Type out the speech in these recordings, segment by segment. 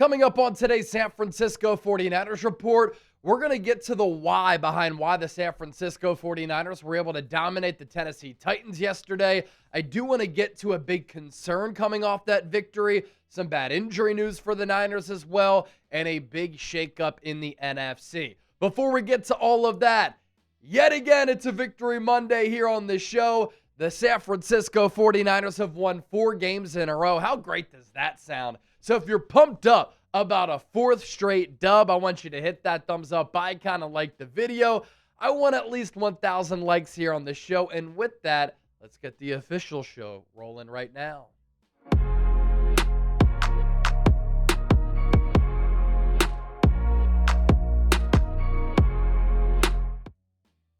Coming up on today's San Francisco 49ers report, we're going to get to the why behind why the San Francisco 49ers were able to dominate the Tennessee Titans yesterday. I do want to get to a big concern coming off that victory, some bad injury news for the Niners as well, and a big shakeup in the NFC. Before we get to all of that, yet again, it's a Victory Monday here on the show. The San Francisco 49ers have won 4 games in a row. How great does that sound? So if you're pumped up about a 4th straight dub, I want you to hit that thumbs up. I kind of like the video. I want at least 1,000 likes here on the show. And with that, let's get the official show rolling right now.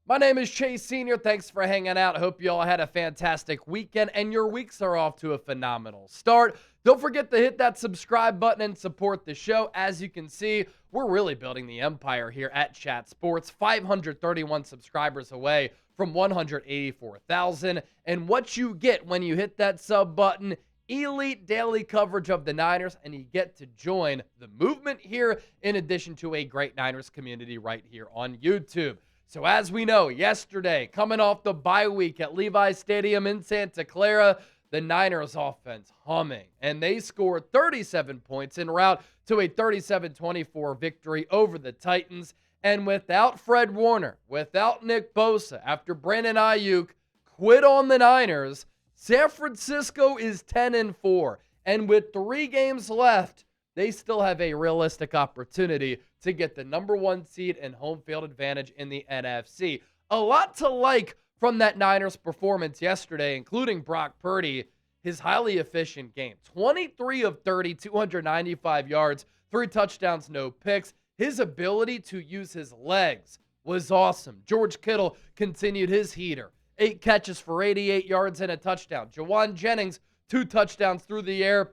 My name is Chase Sr. Thanks for hanging out. I hope you all had a fantastic weekend and your weeks are off to a phenomenal start. Don't forget to hit that subscribe button and support the show. As you can see, we're really building the empire here at Chat Sports. 531 subscribers away from 184,000. And what you get when you hit that sub button, elite daily coverage of the Niners, and you get to join the movement here in addition to a great Niners community right here on YouTube. So as we know, yesterday, coming off the bye week at Levi's Stadium in Santa Clara, the Niners offense humming. And they scored 37 points en route to a 37-24 victory over the Titans. And without Fred Warner, without Nick Bosa, after Brandon Ayuk quit on the Niners, San Francisco is 10-4. And with 3 games left, they still have a realistic opportunity to get the number 1 seed and home field advantage in the NFC. A lot to like from that Niners performance yesterday, including Brock Purdy, his highly efficient game. 23 of 30, 295 yards, 3 touchdowns, no picks. His ability to use his legs was awesome. George Kittle continued his heater. 8 catches for 88 yards and a touchdown. Jawan Jennings, 2 touchdowns through the air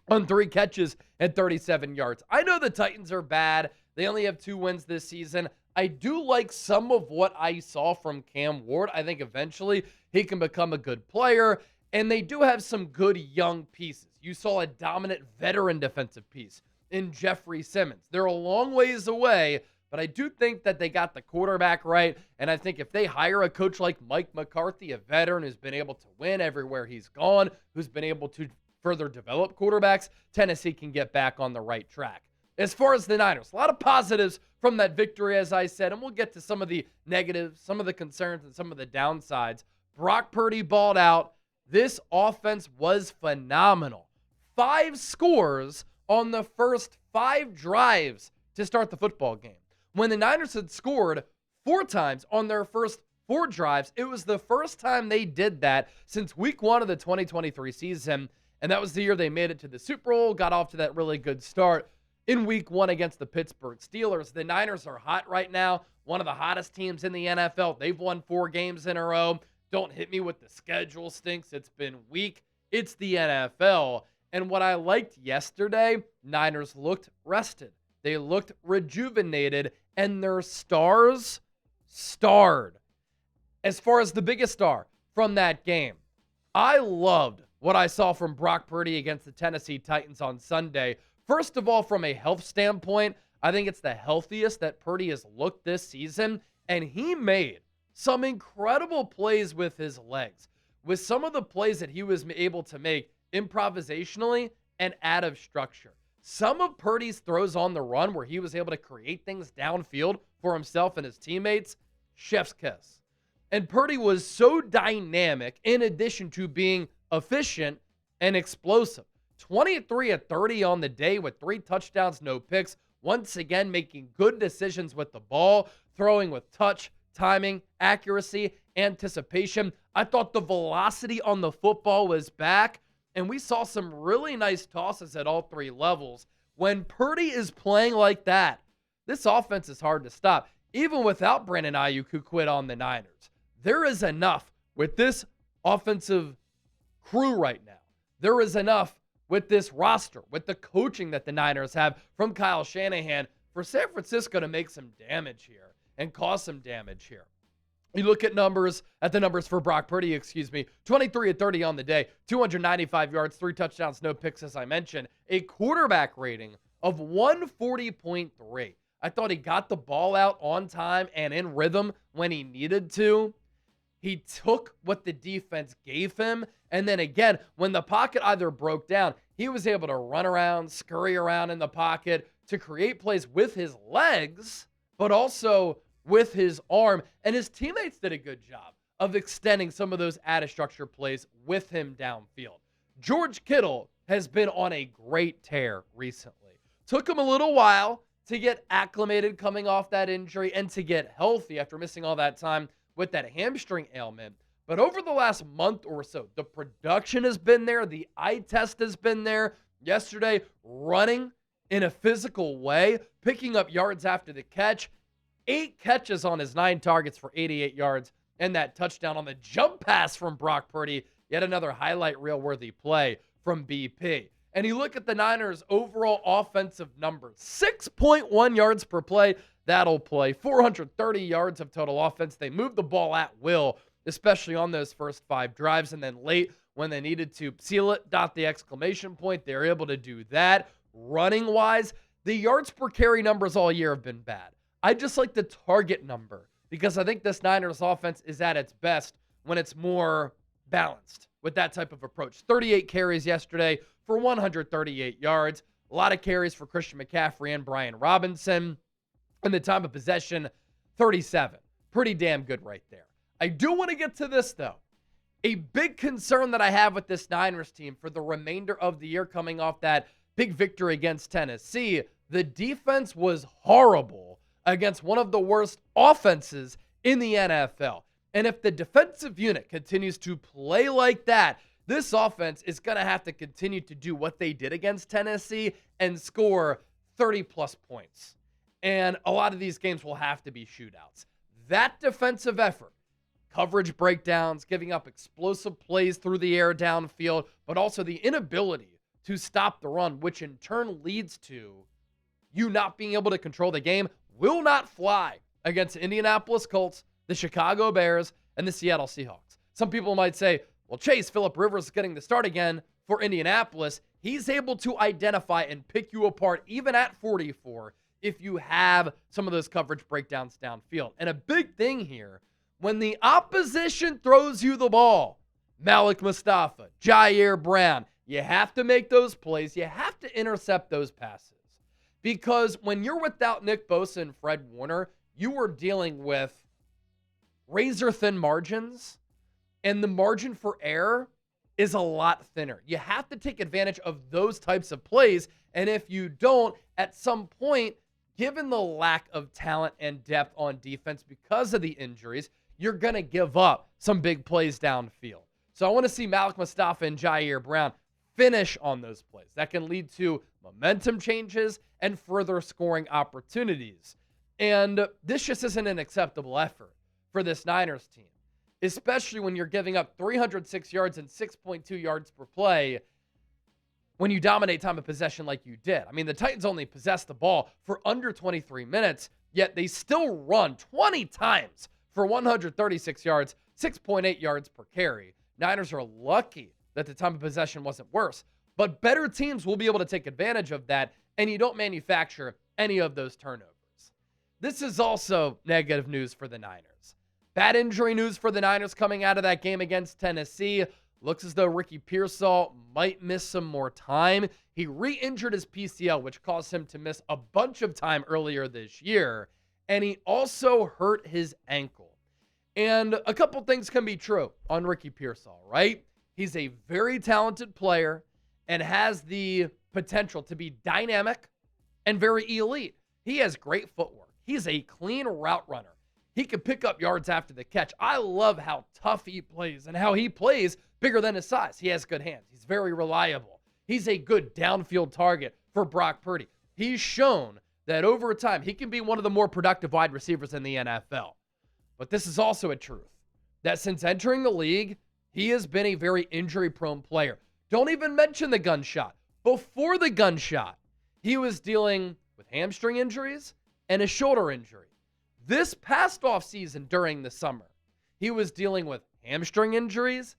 on 3 catches and 37 yards. I know the Titans are bad. They only have 2 wins this season. I do like some of what I saw from Cam Ward. I think eventually he can become a good player, and they do have some good young pieces. You saw a dominant veteran defensive piece in Jeffrey Simmons. They're a long ways away, but I do think that they got the quarterback right, and I think if they hire a coach like Mike McCarthy, a veteran who's been able to win everywhere he's gone, who's been able to further develop quarterbacks, Tennessee can get back on the right track. As far as the Niners, a lot of positives from that victory, as I said, and we'll get to some of the negatives, some of the concerns, and some of the downsides. Brock Purdy balled out. This offense was phenomenal. 5 scores on the first 5 drives to start the football game. When the Niners had scored 4 times on their first 4 drives, it was the first time they did that since week 1 of the 2023 season, and that was the year they made it to the Super Bowl, got off to that really good start in week 1 against the Pittsburgh Steelers. The Niners are hot right now, one of the hottest teams in the NFL. They've won 4 games in a row. Don't hit me with the schedule stinks. It's been weak. It's the NFL. And what I liked yesterday, Niners looked rested. They looked rejuvenated, and their stars starred. As far as the biggest star from that game, I loved what I saw from Brock Purdy against the Tennessee Titans on Sunday. First of all, from a health standpoint, I think it's the healthiest that Purdy has looked this season, and he made some incredible plays with his legs. With some of the plays that he was able to make improvisationally and out of structure. Some of Purdy's throws on the run where he was able to create things downfield for himself and his teammates, chef's kiss. And Purdy was so dynamic in addition to being efficient and explosive. 23 of 30 on the day with 3 touchdowns, no picks. Once again, making good decisions with the ball, throwing with touch, timing, accuracy, anticipation. I thought the velocity on the football was back, and we saw some really nice tosses at all 3 levels. When Purdy is playing like that, this offense is hard to stop. Even without Brandon Ayuk, who quit on the Niners, there is enough with this offensive crew right now. There is enough with this roster, with the coaching that the Niners have from Kyle Shanahan, for San Francisco to make some damage here and cause some damage here. You look at the numbers for Brock Purdy, 23 of 30 on the day, 295 yards, 3 touchdowns, no picks, as I mentioned, a quarterback rating of 140.3. I thought he got the ball out on time and in rhythm when he needed to. He took what the defense gave him. And then again, when the pocket either broke down, he was able to run around, scurry around in the pocket to create plays with his legs, but also with his arm. And his teammates did a good job of extending some of those added structure plays with him downfield. George Kittle has been on a great tear recently. Took him a little while to get acclimated coming off that injury and to get healthy after missing all that time with that hamstring ailment. But over the last month or so, the production has been there. The eye test has been there. Yesterday, running in a physical way, picking up yards after the catch. 8 catches on his 9 targets for 88 yards and that touchdown on the jump pass from Brock Purdy. Yet another highlight reel-worthy play from BP. And you look at the Niners' overall offensive numbers. 6.1 yards per play. That'll play. 430 yards of total offense. They moved the ball at will, especially on those first 5 drives. And then late, when they needed to seal it, dot the exclamation point, they're able to do that. Running-wise, the yards per carry numbers all year have been bad. I just like the target number because I think this Niners offense is at its best when it's more balanced with that type of approach. 38 carries yesterday for 138 yards. A lot of carries for Christian McCaffrey and Brian Robinson. And the time of possession, 37. Pretty damn good right there. I do want to get to this, though. A big concern that I have with this Niners team for the remainder of the year coming off that big victory against Tennessee, the defense was horrible against one of the worst offenses in the NFL. And if the defensive unit continues to play like that, this offense is going to have to continue to do what they did against Tennessee and score 30-plus points. And a lot of these games will have to be shootouts. That defensive effort, coverage breakdowns, giving up explosive plays through the air downfield, but also the inability to stop the run, which in turn leads to you not being able to control the game, will not fly against the Indianapolis Colts, the Chicago Bears, and the Seattle Seahawks. Some people might say, well, Chase, Phillip Rivers is getting the start again for Indianapolis. He's able to identify and pick you apart even at 44 if you have some of those coverage breakdowns downfield. And a big thing here, when the opposition throws you the ball, Malik Mustafa, Jair Brown, you have to make those plays. You have to intercept those passes. Because when you're without Nick Bosa and Fred Warner, you are dealing with razor-thin margins, and the margin for error is a lot thinner. You have to take advantage of those types of plays, and if you don't, at some point, given the lack of talent and depth on defense because of the injuries, you're going to give up some big plays downfield. So I want to see Malik Mustafa and Jair Brown finish on those plays. That can lead to momentum changes and further scoring opportunities. And this just isn't an acceptable effort for this Niners team, especially when you're giving up 306 yards and 6.2 yards per play when you dominate time of possession like you did. I mean, the Titans only possessed the ball for under 23 minutes, yet they still run 20 times for 136 yards, 6.8 yards per carry. Niners are lucky that the time of possession wasn't worse, but better teams will be able to take advantage of that, and you don't manufacture any of those turnovers. This is also negative news for the Niners. Bad injury news for the Niners coming out of that game against Tennessee. Looks as though Ricky Pearsall might miss some more time. He re-injured his PCL, which caused him to miss a bunch of time earlier this year. And he also hurt his ankle. And a couple things can be true on Ricky Pearsall, right? He's a very talented player and has the potential to be dynamic and very elite. He has great footwork. He's a clean route runner. He can pick up yards after the catch. I love how tough he plays and how he plays bigger than his size. He has good hands. He's very reliable. He's a good downfield target for Brock Purdy. He's shown that over time, he can be one of the more productive wide receivers in the NFL. But this is also a truth that since entering the league, he has been a very injury-prone player. Don't even mention the gunshot. Before the gunshot, he was dealing with hamstring injuries and a shoulder injury. This past offseason during the summer, he was dealing with hamstring injuries,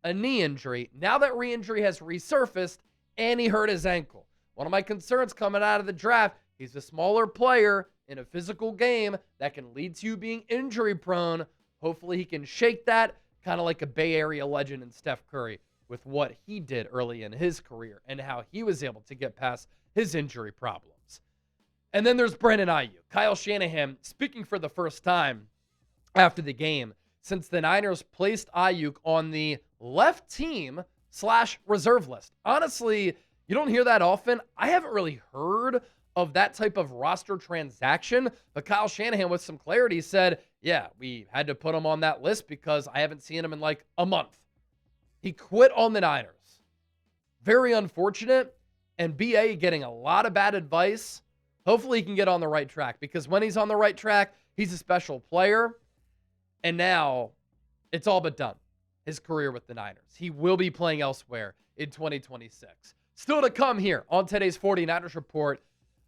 a knee injury. Now that re-injury has resurfaced, and he hurt his ankle. One of my concerns coming out of the draft, he's a smaller player in a physical game that can lead to you being injury prone. Hopefully he can shake that, kind of like a Bay Area legend in Steph Curry with what he did early in his career and how he was able to get past his injury problems. And then there's Brandon Ayuk. Kyle Shanahan speaking for the first time after the game since the Niners placed Ayuk on the left team / reserve list. Honestly, you don't hear that often. I haven't really heard of that type of roster transaction, but Kyle Shanahan with some clarity said, yeah, we had to put him on that list because I haven't seen him in like a month. He quit on the Niners. Very unfortunate, and BA getting a lot of bad advice. Hopefully he can get on the right track, because when he's on the right track, he's a special player, and now it's all but done. His career with the Niners. He will be playing elsewhere in 2026. Still to come here on today's 49ers Report,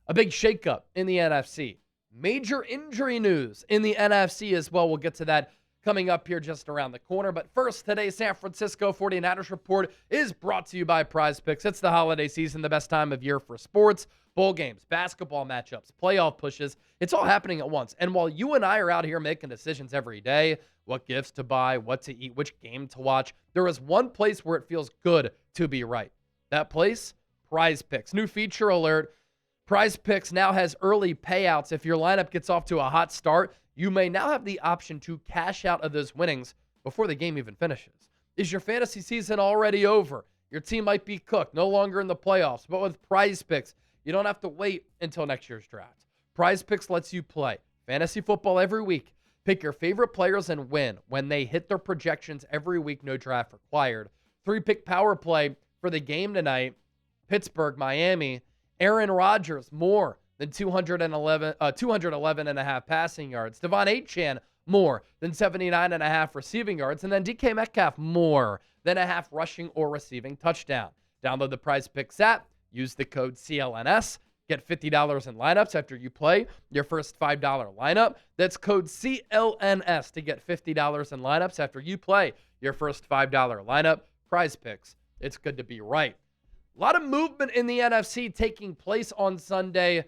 a big shakeup in the NFC. Major injury news in the NFC as well. We'll get to that coming up here just around the corner. But first, today's San Francisco 49ers Report is brought to you by PrizePicks. It's the holiday season, the best time of year for sports, bowl games, basketball matchups, playoff pushes. It's all happening at once. And while you and I are out here making decisions every day, what gifts to buy, what to eat, which game to watch, there is one place where it feels good to be right. That place, PrizePicks. New feature alert. PrizePicks now has early payouts. If your lineup gets off to a hot start, you may now have the option to cash out of those winnings before the game even finishes. Is your fantasy season already over? Your team might be cooked, no longer in the playoffs, but with PrizePicks, you don't have to wait until next year's draft. PrizePicks lets you play fantasy football every week. Pick your favorite players and win when they hit their projections every week, no draft required. 3-pick power play for the game tonight. Pittsburgh, Miami. Aaron Rodgers, more than 211.5 passing yards. Devon Achane, more than 79.5 receiving yards. And then DK Metcalf, more than a half rushing or receiving touchdown. Download the PrizePicks app. Use the code CLNS. Get $50 in lineups after you play your first $5 lineup. That's code CLNS to get $50 in lineups after you play your first $5 lineup. PrizePicks. It's good to be right. A lot of movement in the NFC taking place on Sunday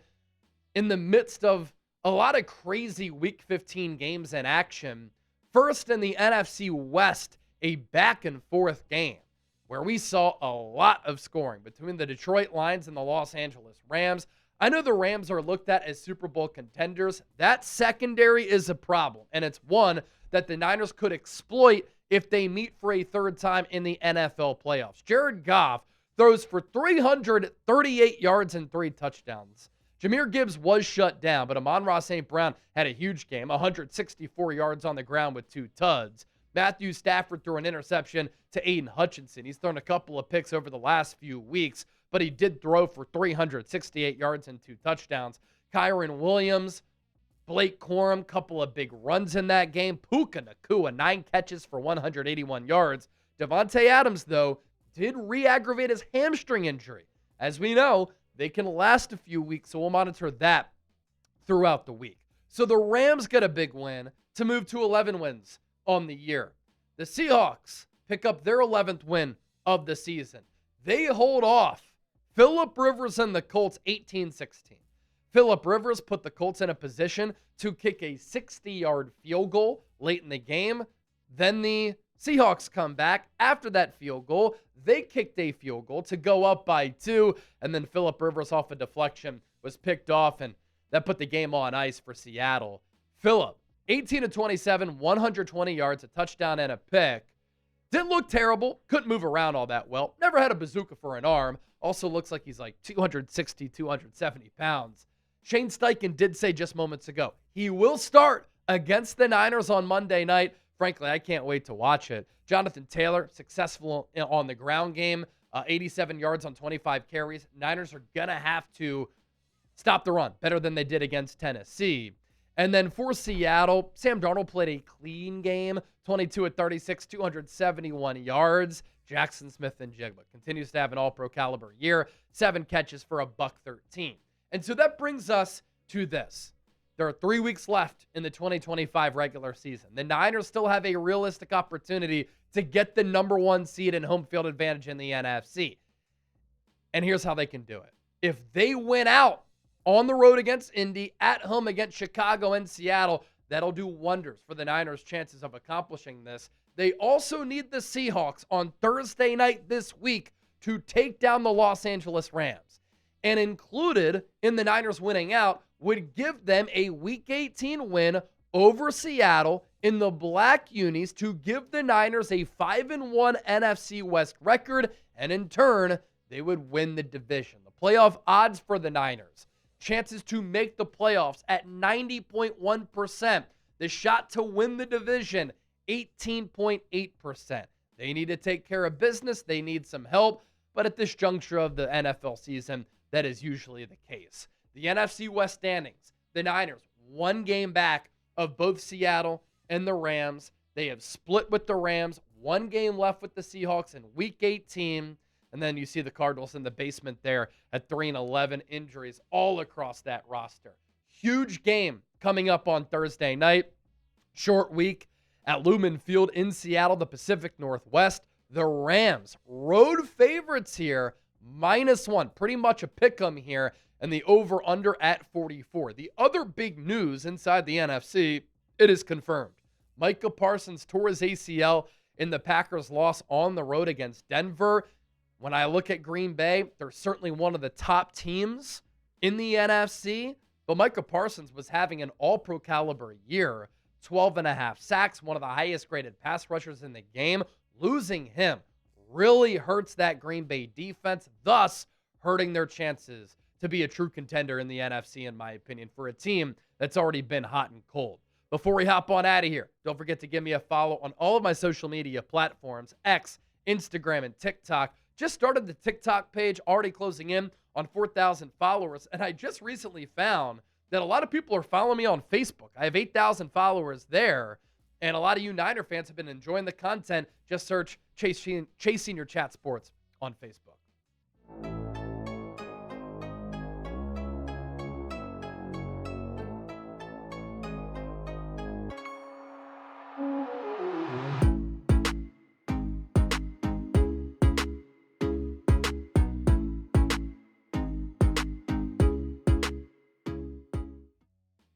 in the midst of a lot of crazy Week 15 games in action. First in the NFC West, a back-and-forth game where we saw a lot of scoring between the Detroit Lions and the Los Angeles Rams. I know the Rams are looked at as Super Bowl contenders. That secondary is a problem, and it's one that the Niners could exploit if they meet for a third time in the NFL playoffs. Jared Goff throws for 338 yards and 3 touchdowns. Jahmyr Gibbs was shut down, but Amon-Ra St. Brown had a huge game, 164 yards on the ground with 2 tuds. Matthew Stafford threw an interception to Aiden Hutchinson. He's thrown a couple of picks over the last few weeks, but he did throw for 368 yards and 2 touchdowns. Kyron Williams, Blake Corum, couple of big runs in that game. Puka Nacua, 9 catches for 181 yards. Devontae Adams, though, did re-aggravate his hamstring injury. As we know, they can last a few weeks, so we'll monitor that throughout the week. So the Rams get a big win to move to 11 wins on the year. The Seahawks pick up their 11th win of the season. They hold off Phillip Rivers and the Colts 18-16. Phillip Rivers put the Colts in a position to kick a 60-yard field goal late in the game. Then the Seahawks come back after that field goal. They kicked a field goal to go up by 2, and then Phillip Rivers off a deflection was picked off, and that put the game on ice for Seattle. Phillip, 18-27, 120 yards, a touchdown, and a pick. Didn't look terrible. Couldn't move around all that well. Never had a bazooka for an arm. Also looks like he's like 260, 270 pounds. Shane Steichen did say just moments ago, he will start against the Niners on Monday night. Frankly, I can't wait to watch it. Jonathan Taylor, successful on the ground game, 87 yards on 25 carries. Niners are going to have to stop the run better than they did against Tennessee. And then for Seattle, Sam Darnold played a clean game, 22-36, 271 yards. Jackson Smith-Njigba continues to have an all-pro caliber year, 7 catches for $113. And so that brings us to this. There are 3 weeks left in the 2025 regular season. The Niners still have a realistic opportunity to get the number 1 seed and home field advantage in the NFC. And here's how they can do it. If they win out on the road against Indy, at home against Chicago and Seattle, that'll do wonders for the Niners' chances of accomplishing this. They also need the Seahawks on Thursday night this week to take down the Los Angeles Rams. And included in the Niners winning out would give them a Week 18 win over Seattle in the black unis to give the Niners a 5-1 NFC West record, and in turn, they would win the division. The playoff odds for the Niners, chances to make the playoffs at 90.1%. The shot to win the division, 18.8%. They need to take care of business. They need some help. But at this juncture of the NFL season, that is usually the case. The NFC West standings, the Niners, one game back of both Seattle and the Rams. They have split with the Rams, one game left with the Seahawks in Week 18. And then you see the Cardinals in the basement there at 3-11, injuries all across that roster. Huge game coming up on Thursday night. Short week at Lumen Field in Seattle, the Pacific Northwest. The Rams, road favorites here, -1. Pretty much a pick-em here, and the over-under at 44. The other big news inside the NFC, it is confirmed. Micah Parsons tore his ACL in the Packers' loss on the road against Denver. When I look at Green Bay, they're certainly one of the top teams in the NFC, but Micah Parsons was having an all-pro caliber year, 12.5 sacks, one of the highest graded pass rushers in the game. Losing him really hurts that Green Bay defense, thus hurting their chances to be a true contender in the NFC, in my opinion, for a team that's already been hot and cold. Before we hop on out of here, don't forget to give me a follow on all of my social media platforms, X, Instagram, and TikTok. Just started the TikTok page, already closing in on 4,000 followers, and I just recently found that a lot of people are following me on Facebook. I have 8,000 followers there, and a lot of you Niner fans have been enjoying the content. Just search Chase Senior Chat Sports on Facebook.